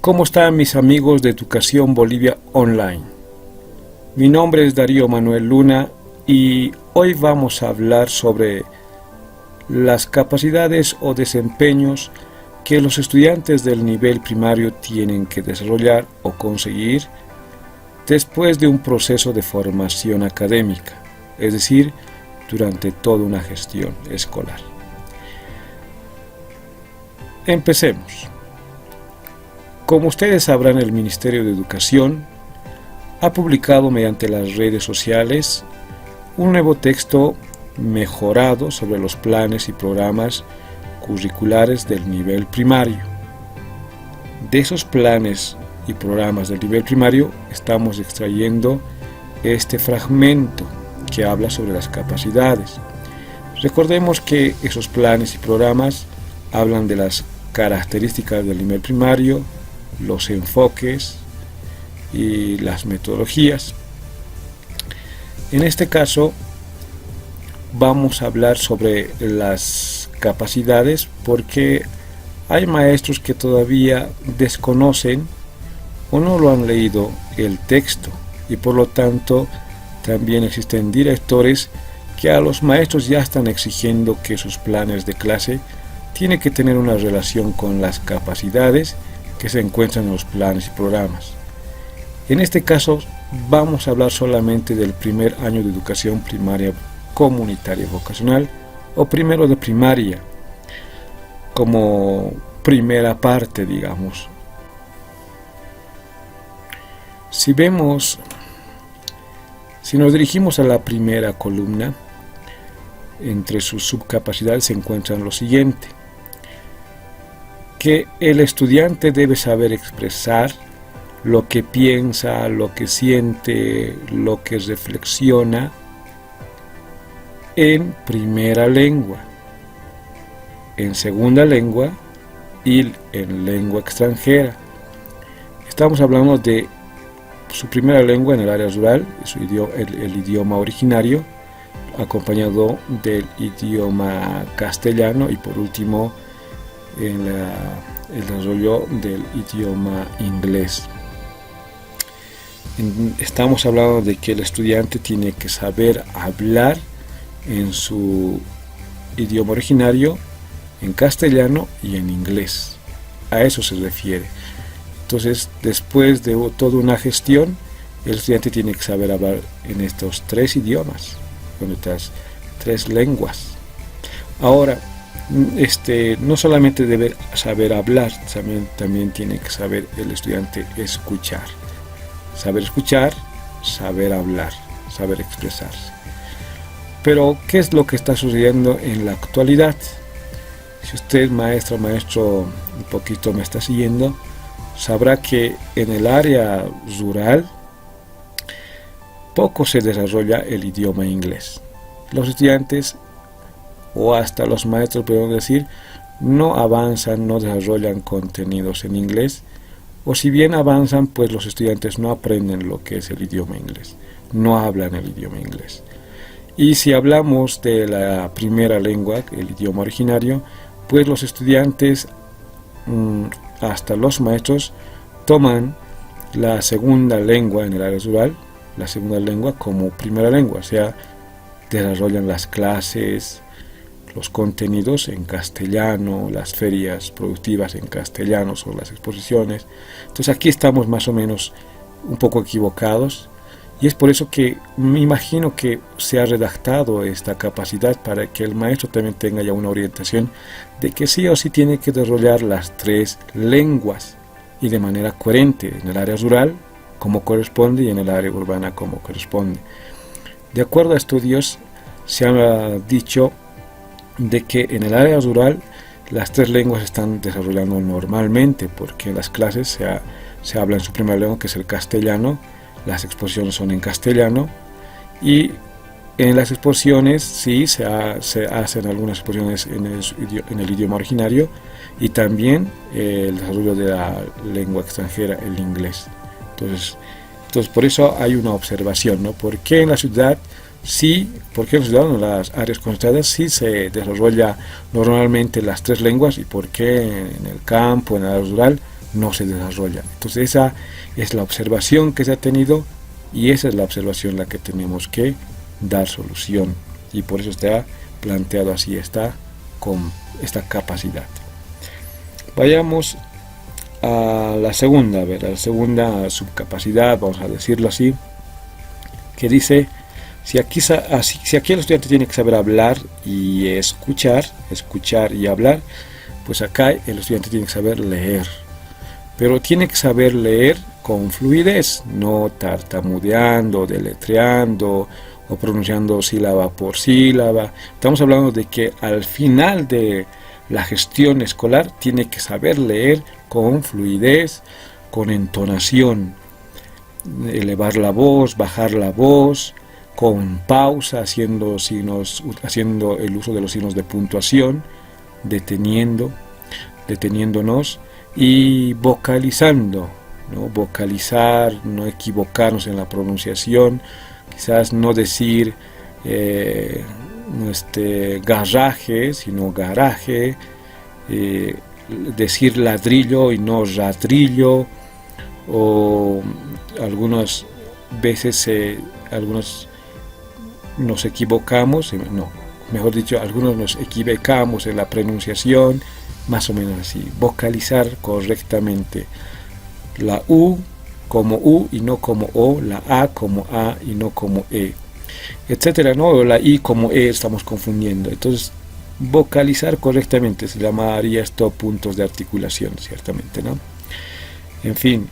¿Cómo están mis amigos de Educación Bolivia Online? Mi nombre es Darío Manuel Luna y hoy vamos a hablar sobre las capacidades o desempeños que los estudiantes del nivel primario tienen que desarrollar o conseguir después de un proceso de formación académica, es decir, durante toda una gestión escolar. Empecemos. Como ustedes sabrán, el Ministerio de Educación ha publicado mediante las redes sociales un nuevo texto mejorado sobre los planes y programas curriculares del nivel primario. De esos planes y programas del nivel primario estamos extrayendo este fragmento que habla sobre las capacidades. Recordemos que esos planes y programas hablan de las características del nivel primario, los enfoques y las metodologías. En este caso vamos a hablar sobre las capacidades porque hay maestros que todavía desconocen o no lo han leído el texto y por lo tanto también existen directores que a los maestros ya están exigiendo que sus planes de clase tienen que tener una relación con las capacidades que se encuentran en los planes y programas. En este caso vamos a hablar solamente del primer año de educación primaria comunitaria vocacional o primero de primaria como primera parte, digamos. Si nos dirigimos a la primera columna, entre sus subcapacidades se encuentran lo siguiente: que el estudiante debe saber expresar lo que piensa, lo que siente, lo que reflexiona en primera lengua, en segunda lengua y en lengua extranjera. Estamos hablando de su primera lengua en el área rural, el idioma originario, acompañado del idioma castellano y por último el desarrollo del idioma inglés. Estamos hablando de que el estudiante tiene que saber hablar en su idioma originario, en castellano y en inglés. A eso se refiere. Entonces, después de toda una gestión, el estudiante tiene que saber hablar en estos tres idiomas, en estas tres lenguas. Ahora, no solamente debe saber hablar, también tiene que saber el estudiante escuchar. Saber escuchar, saber hablar, saber expresarse. Pero, ¿qué es lo que está sucediendo en la actualidad? Si usted, maestro, un poquito me está siguiendo, sabrá que en el área rural poco se desarrolla el idioma inglés. Los estudiantes o hasta los maestros, podemos decir, no avanzan, no desarrollan contenidos en inglés, o si bien avanzan, pues los estudiantes no aprenden lo que es el idioma inglés, no hablan el idioma inglés. Y si hablamos de la primera lengua, el idioma originario, pues los estudiantes, hasta los maestros, toman la segunda lengua en el área rural, la segunda lengua como primera lengua, o sea, desarrollan las clases, los contenidos en castellano, las ferias productivas en castellano o las exposiciones. Entonces aquí estamos más o menos un poco equivocados y es por eso que me imagino que se ha redactado esta capacidad para que el maestro también tenga ya una orientación de que sí o sí tiene que desarrollar las tres lenguas y de manera coherente en el área rural como corresponde y en el área urbana como corresponde. De acuerdo a estudios se ha dicho de que en el área rural las tres lenguas se están desarrollando normalmente porque en las clases se habla en su primera lengua, que es el castellano, las exposiciones son en castellano y en las exposiciones sí se hacen algunas exposiciones en el idioma originario y también el desarrollo de la lengua extranjera, el inglés. Entonces por eso hay una observación, ¿no? ¿Por qué en la ciudad sí, porque en las áreas concentradas sí se desarrolla normalmente las tres lenguas y por qué en el campo, en el área rural, no se desarrolla. Entonces esa es la observación que se ha tenido y esa es la observación a la que tenemos que dar solución, y por eso está planteado así con esta capacidad. Vayamos a la segunda, a la segunda subcapacidad, vamos a decirlo así, que dice, si aquí el estudiante tiene que saber hablar y escuchar y hablar, pues acá el estudiante tiene que saber leer, pero tiene que saber leer con fluidez, no tartamudeando, deletreando o pronunciando sílaba por sílaba. Estamos hablando de que al final de la gestión escolar tiene que saber leer con fluidez, con entonación, elevar la voz, bajar la voz, con pausa, haciendo el uso de los signos de puntuación, deteniéndonos y vocalizando, ¿no? Vocalizar, no equivocarnos en la pronunciación, quizás no decir garraje, sino garaje, decir ladrillo y no radrillo, o algunas veces nos equivocamos, algunos nos equivocamos en la pronunciación, más o menos así. Vocalizar correctamente la U como U y no como O, la A como A y no como E, etcétera, ¿no? O la I como E estamos confundiendo. Entonces, vocalizar correctamente se llamaría esto puntos de articulación, ciertamente, ¿no? En fin,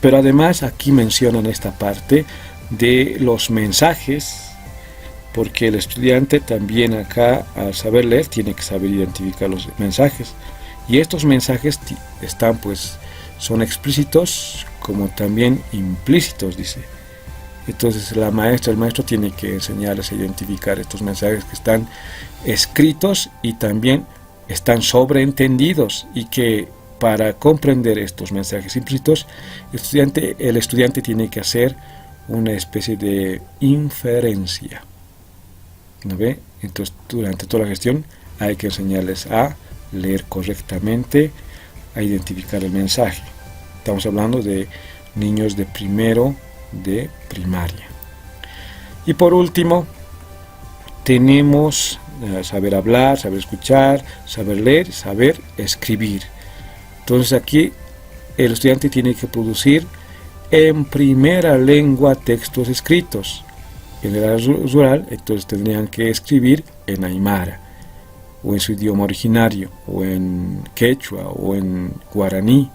pero además aquí mencionan esta parte de los mensajes, porque el estudiante también acá, al saber leer, tiene que saber identificar los mensajes, y estos mensajes son explícitos como también implícitos, dice. Entonces el maestro tiene que enseñarles a identificar estos mensajes que están escritos y también están sobreentendidos, y que para comprender estos mensajes implícitos el estudiante tiene que hacer una especie de inferencia, ¿no ve? Entonces durante toda la gestión hay que enseñarles a leer correctamente, a identificar el mensaje. Estamos hablando de niños de primero de primaria. Y por último tenemos saber hablar, saber escuchar, saber leer, saber escribir. Entonces aquí el estudiante tiene que producir en primera lengua textos escritos. En el área rural, entonces tendrían que escribir en aymara, o en su idioma originario, o en quechua, o en guaraní.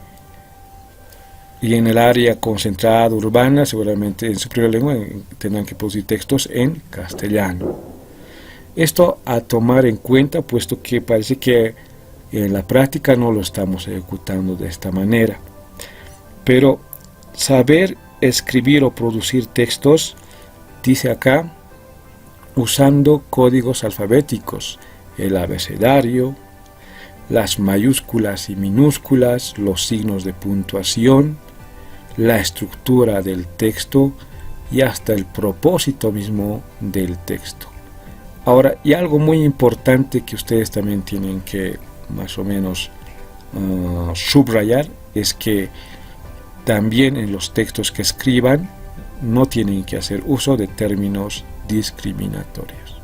Y en el área concentrada urbana, seguramente en su primera lengua, tendrán que producir textos en castellano. Esto a tomar en cuenta, puesto que parece que en la práctica no lo estamos ejecutando de esta manera. Pero saber escribir o producir textos, dice acá, usando códigos alfabéticos, el abecedario, las mayúsculas y minúsculas, los signos de puntuación, la estructura del texto y hasta el propósito mismo del texto. Ahora, y algo muy importante que ustedes también tienen que más o menos subrayar, es que también en los textos que escriban no tienen que hacer uso de términos discriminatorios.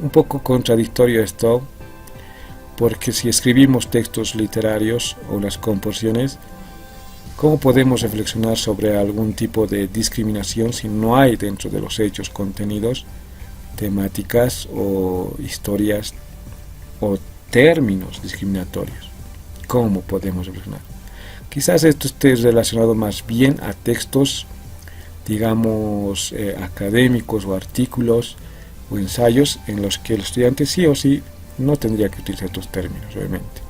Un poco contradictorio esto, porque si escribimos textos literarios o unas composiciones, ¿cómo podemos reflexionar sobre algún tipo de discriminación si no hay dentro de los hechos contenidos temáticas o historias o términos discriminatorios? ¿Cómo podemos reflexionar? Quizás esto esté relacionado más bien a textos, digamos, académicos o artículos o ensayos en los que el estudiante sí o sí no tendría que utilizar estos términos, obviamente.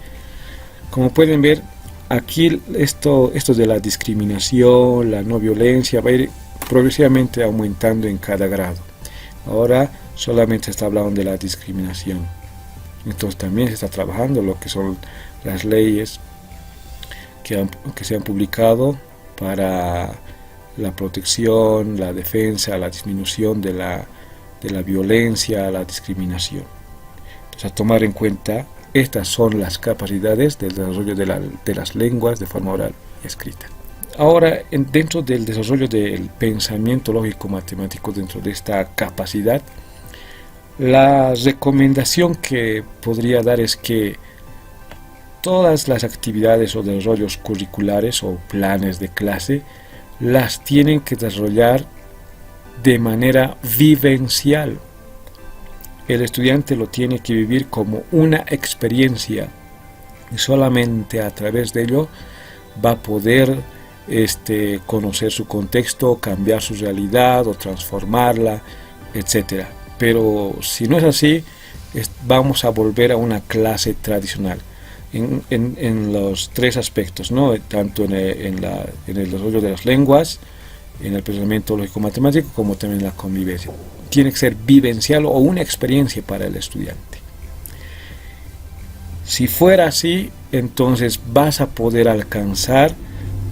Como pueden ver, aquí esto de la discriminación, la no violencia, va a ir progresivamente aumentando en cada grado. Ahora solamente se está hablando de la discriminación. Entonces también se está trabajando lo que son las leyes que se han publicado para la protección, la defensa, la disminución de la violencia, la discriminación. Entonces, a tomar en cuenta Estas son las capacidades del desarrollo de las lenguas de forma oral y escrita. Ahora, dentro del desarrollo del pensamiento lógico-matemático, dentro de esta capacidad, la recomendación que podría dar es que todas las actividades o desarrollos curriculares o planes de clase las tienen que desarrollar de manera vivencial. El estudiante lo tiene que vivir como una experiencia y solamente a través de ello va a poder conocer su contexto, cambiar su realidad o transformarla, etc. Pero si no es así, vamos a volver a una clase tradicional en los tres aspectos, ¿no? Tanto en el desarrollo de las lenguas, en el pensamiento lógico-matemático, como también en la convivencia. Tiene que ser vivencial o una experiencia para el estudiante. Si fuera así, entonces vas a poder alcanzar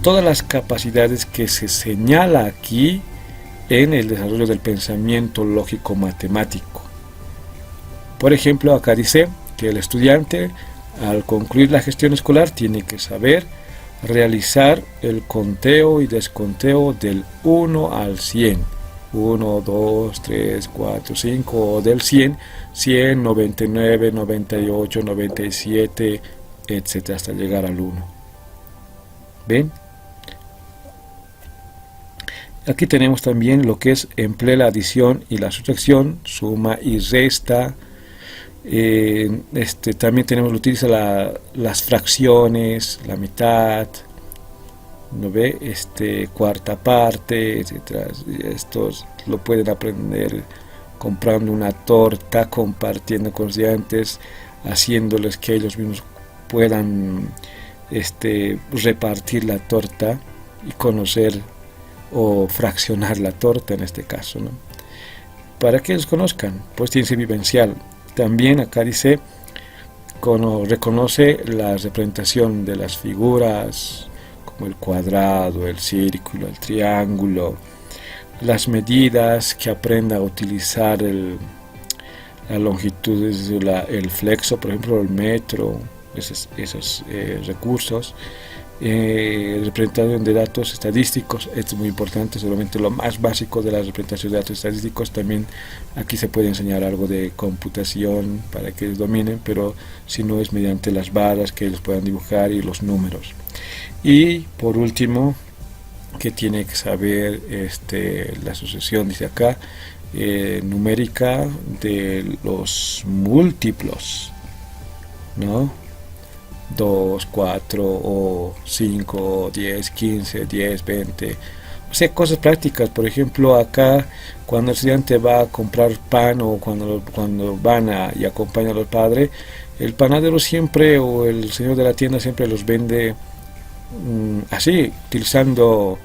todas las capacidades que se señala aquí en el desarrollo del pensamiento lógico-matemático. Por ejemplo, acá dice que el estudiante, al concluir la gestión escolar, tiene que saber realizar el conteo y desconteo del 1 al 100. 1, 2, 3, 4, 5, o del 100, 100, 99, 98, 97, etc. hasta llegar al 1. ¿Ven? Aquí tenemos también lo que es emplea la adición y la sustracción, suma y resta. También tenemos, utiliza las fracciones, la mitad, ¿no ve? Cuarta parte, etcétera. Estos lo pueden aprender comprando una torta, compartiendo con los estudiantes, haciéndoles que ellos mismos puedan repartir la torta y conocer o fraccionar la torta en este caso, ¿no? Para que ellos conozcan, pues tiene que ser vivencial. También acá dice, reconoce la representación de las figuras, como el cuadrado, el círculo, el triángulo, las medidas, que aprenda a utilizar la longitud, el flexo, por ejemplo, el metro, esos recursos. Representación de datos estadísticos, esto es muy importante, solamente lo más básico de la representación de datos estadísticos. También aquí se puede enseñar algo de computación para que ellos dominen, pero si no es mediante las barras que ellos puedan dibujar y los números. Y por último, que tiene que saber la asociación, dice acá, numérica de los múltiplos, ¿no? 2, 4 o 5, 10, 15, 10, 20. O sea, cosas prácticas. Por ejemplo, acá cuando el estudiante va a comprar pan o cuando van y acompañan al padre, el panadero siempre o el señor de la tienda siempre los vende así, utilizando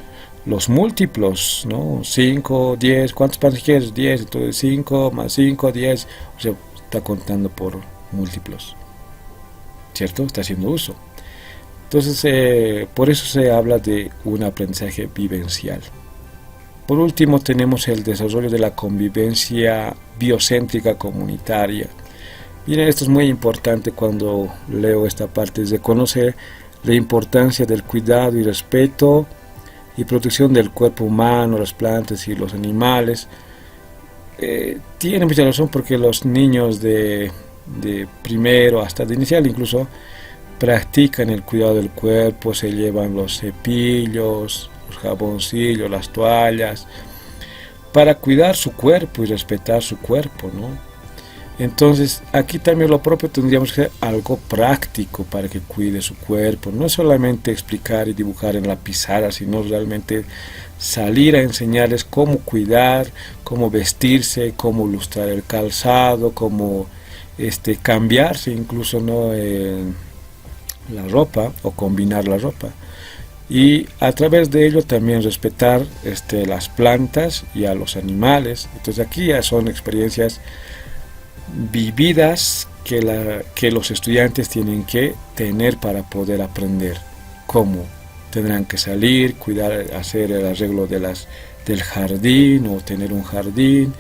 los múltiplos, ¿no? 5, 10, ¿cuántos panes quieres? 10, entonces 5 más 5, 10. O sea, está contando por múltiplos, ¿cierto? Está haciendo uso. Entonces, por eso se habla de un aprendizaje vivencial. Por último, tenemos el desarrollo de la convivencia biocéntrica comunitaria. Miren, esto es muy importante cuando leo esta parte, de conocer la importancia del cuidado y respeto y protección del cuerpo humano, las plantas y los animales. Tiene mucha razón, porque los niños de primero hasta de inicial incluso practican el cuidado del cuerpo, se llevan los cepillos, los jaboncillos, las toallas, para cuidar su cuerpo y respetar su cuerpo, ¿no? Entonces aquí también lo propio, tendríamos que hacer algo práctico para que cuide su cuerpo, no solamente explicar y dibujar en la pizarra, sino realmente salir a enseñarles cómo cuidar, cómo vestirse, cómo lustrar el calzado, cómo cambiarse incluso, ¿no? La ropa, o combinar la ropa, y a través de ello también respetar las plantas y a los animales. Entonces aquí ya son experiencias vividas que los estudiantes tienen que tener para poder aprender. Cómo tendrán que salir, cuidar, hacer el arreglo del jardín, o tener un jardín,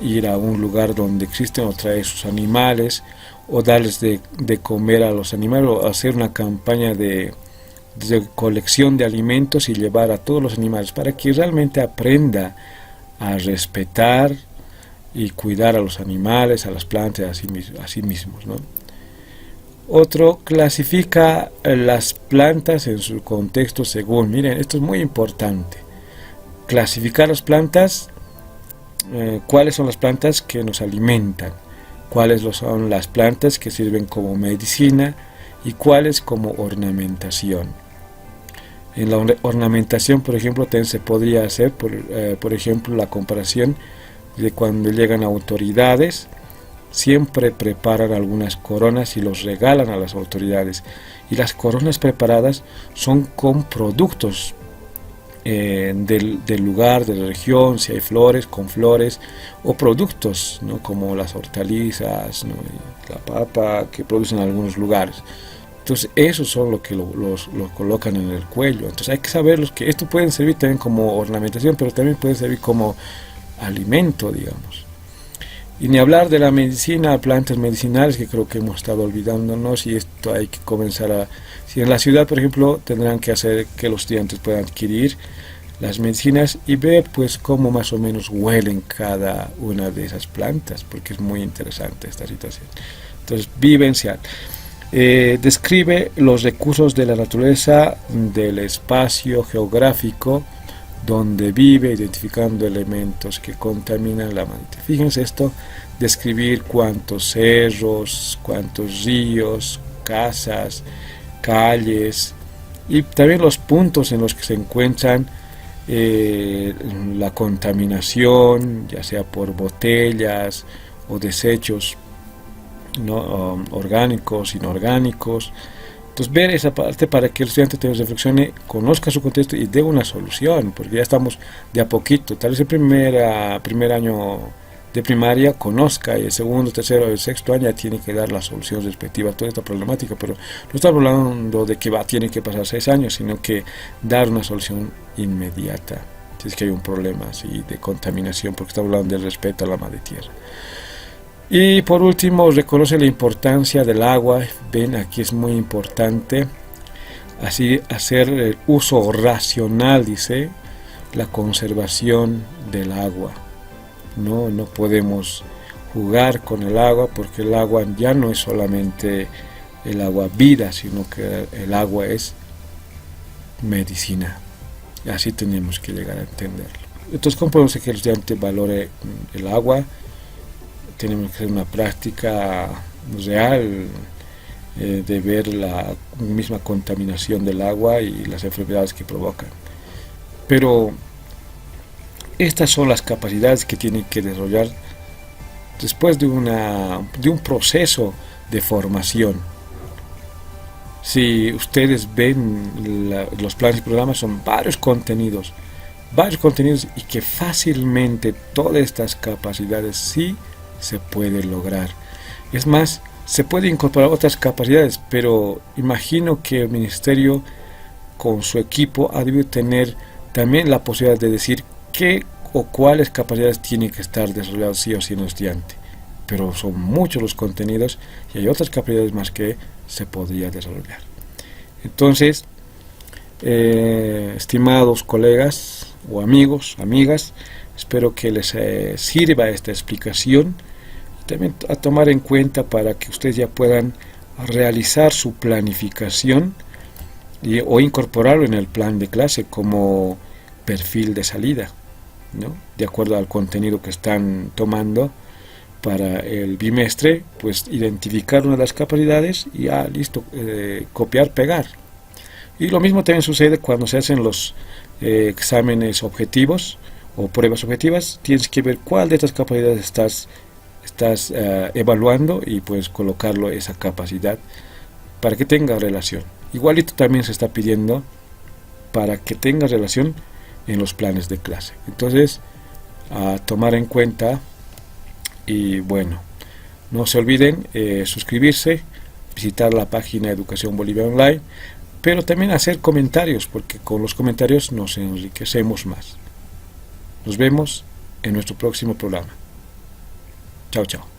ir a un lugar donde existen o traer sus animales, o darles de comer a los animales, o hacer una campaña de colección de alimentos y llevar a todos los animales para que realmente aprenda a respetar y cuidar a los animales, a las plantas, a sí mismos, ¿no? Otro, clasifica las plantas en su contexto según, miren, esto es muy importante, clasificar las plantas, cuáles son las plantas que nos alimentan, cuáles son las plantas que sirven como medicina y cuáles como ornamentación. En la ornamentación, por ejemplo, también se podría hacer, por ejemplo, la comparación de cuando llegan autoridades, siempre preparan algunas coronas y los regalan a las autoridades. Y las coronas preparadas son con productos del lugar, de la región, si hay flores, con flores, o productos, ¿no?, como las hortalizas, ¿no?, la papa que producen en algunos lugares. Entonces esos son los que los colocan en el cuello. Entonces hay que saber que esto puede servir también como ornamentación, pero también puede servir como alimento, digamos. Y ni hablar de la medicina, plantas medicinales, que creo que hemos estado olvidándonos, y esto hay que comenzar a... Si en la ciudad, por ejemplo, tendrán que hacer que los estudiantes puedan adquirir las medicinas y ver pues cómo más o menos huelen cada una de esas plantas, porque es muy interesante esta situación. Entonces, vivencial. Describe los recursos de la naturaleza, del espacio geográfico donde vive, identificando elementos que contaminan la ambiente. Fíjense esto, describir cuántos cerros, cuántos ríos, casas, calles, y también los puntos en los que se encuentran la contaminación, ya sea por botellas o desechos, ¿no?, orgánicos, inorgánicos. Entonces, ver esa parte para que el estudiante también reflexione, conozca su contexto y dé una solución, porque ya estamos de a poquito. Tal vez el primer año de primaria conozca, y el segundo, tercero, el sexto año ya tiene que dar la solución respectiva a toda esta problemática, pero no estamos hablando de que tiene que pasar 6 años, sino que dar una solución inmediata, si es que hay un problema así de contaminación, porque estamos hablando del respeto a la madre tierra. Y por último, reconoce la importancia del agua. Ven, aquí es muy importante así hacer el uso racional, dice, la conservación del agua. No podemos jugar con el agua, porque el agua ya no es solamente el agua vida, sino que el agua es medicina. Así tenemos que llegar a entenderlo. Entonces, ¿cómo podemos hacer que el estudiante valore el agua? Tenemos que hacer una práctica real de ver la misma contaminación del agua y las enfermedades que provocan. Pero estas son las capacidades que tienen que desarrollar después de un proceso de formación. Si ustedes ven los planes y programas, son varios contenidos y que fácilmente todas estas capacidades sí se puede lograr. Es más, se puede incorporar otras capacidades, pero imagino que el ministerio con su equipo ha debido tener también la posibilidad de decir qué o cuáles capacidades tienen que estar desarrolladas sí o sí en el estudiante. Pero son muchos los contenidos y hay otras capacidades más que se podría desarrollar. Entonces, estimados colegas o amigos, amigas, espero que les sirva esta explicación y también a tomar en cuenta para que ustedes ya puedan realizar su planificación o incorporarlo en el plan de clase como perfil de salida, ¿no?, de acuerdo al contenido que están tomando para el bimestre. Pues identificar una de las capacidades y listo, copiar, pegar. Y lo mismo también sucede cuando se hacen los exámenes objetivos o pruebas objetivas. Tienes que ver cuál de estas capacidades estás evaluando y pues colocarlo esa capacidad para que tenga relación. Igualito también se está pidiendo para que tenga relación en los planes de clase. Entonces, a tomar en cuenta. Y bueno, no se olviden suscribirse, visitar la página Educación Bolivia Online, pero también hacer comentarios, porque con los comentarios nos enriquecemos más. Nos vemos en nuestro próximo programa. Chao, chao.